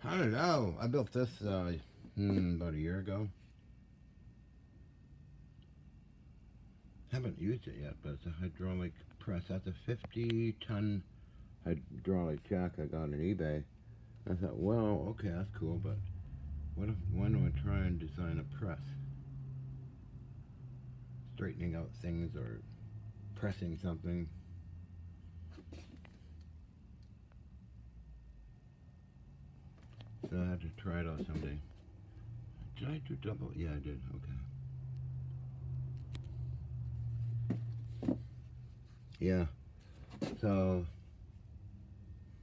I don't know. I built this about a year ago. Haven't used it yet, but it's a hydraulic press. That's a 50-ton hydraulic jack I got on eBay. I thought, well, okay, that's cool, but why don't I try and design a press? Straightening out things or pressing something. So I had to try it out someday. Did I do double? Yeah, I did. Okay. Yeah. So,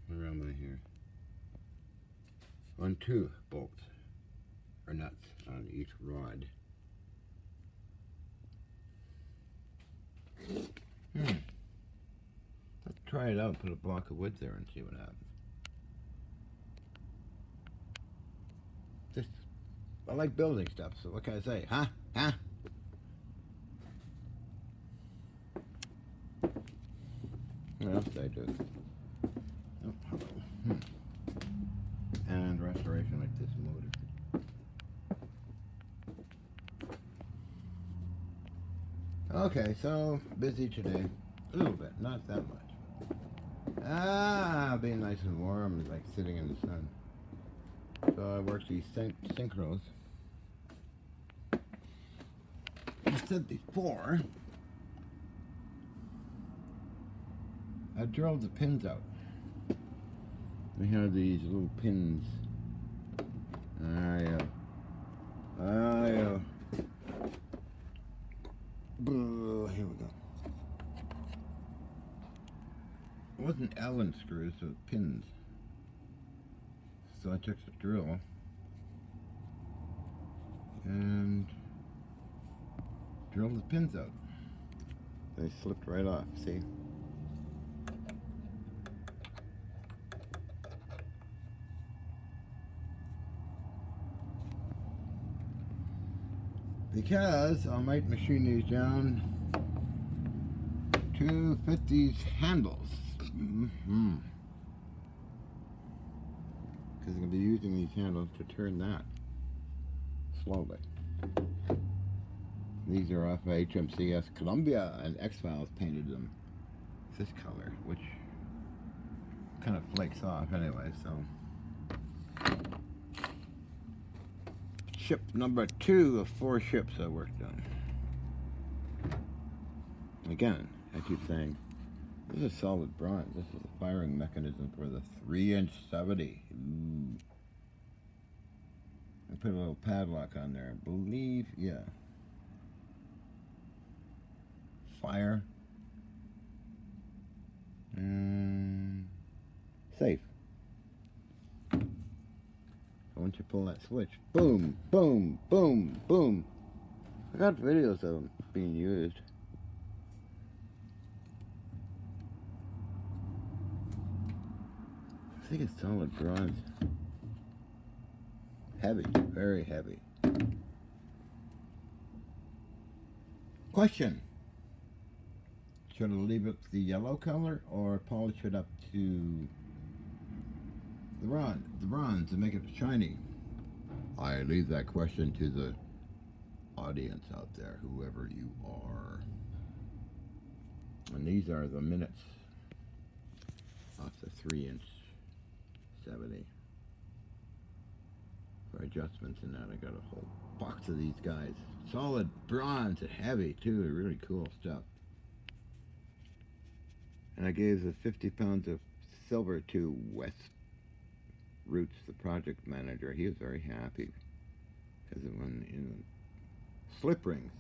where am I here? On 2 bolts or nuts on each rod. Let's try it out. Put a block of wood there and see what happens. Just, I like building stuff, so what can I say? Huh? Huh? What else did I do? Oh, hello. And restoration like this motor. Okay, so busy today. A little bit, not that much. Being nice and warm, like sitting in the sun. So I worked these synchros. I said before, I drilled the pins out. We have these little pins. Here we go. It wasn't Allen screws, so pins. So I took the drill and drilled the pins out. They slipped right off, see? Because I might machine these down to fit these handles. Because I'm going to be using these handles to turn that slowly. These are off HMCS Columbia, and X-Files painted them this color, which kind of flakes off anyway, so. Ship number 2 of 4 ships I worked on. Again, I keep saying, this is solid bronze. This is a firing mechanism for the 3-inch 70. Ooh. I put a little padlock on there. I believe, yeah. Fire. Safe. Once you pull that switch, boom, boom, boom, boom. I got videos of them being used. I think it's solid bronze. Heavy, very heavy. Question. Should I leave it the yellow color or polish it up to the bronze and make it shiny? I leave that question to the audience out there, whoever you are. And these are the minutes off the 3-inch 70. For adjustments and that, I got a whole box of these guys. Solid bronze and heavy too, really cool stuff. And I gave the 50 pounds of silver to Wes Roots, the project manager. He was very happy because of when slip rings.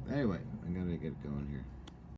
Anyway, I'm gonna get going here.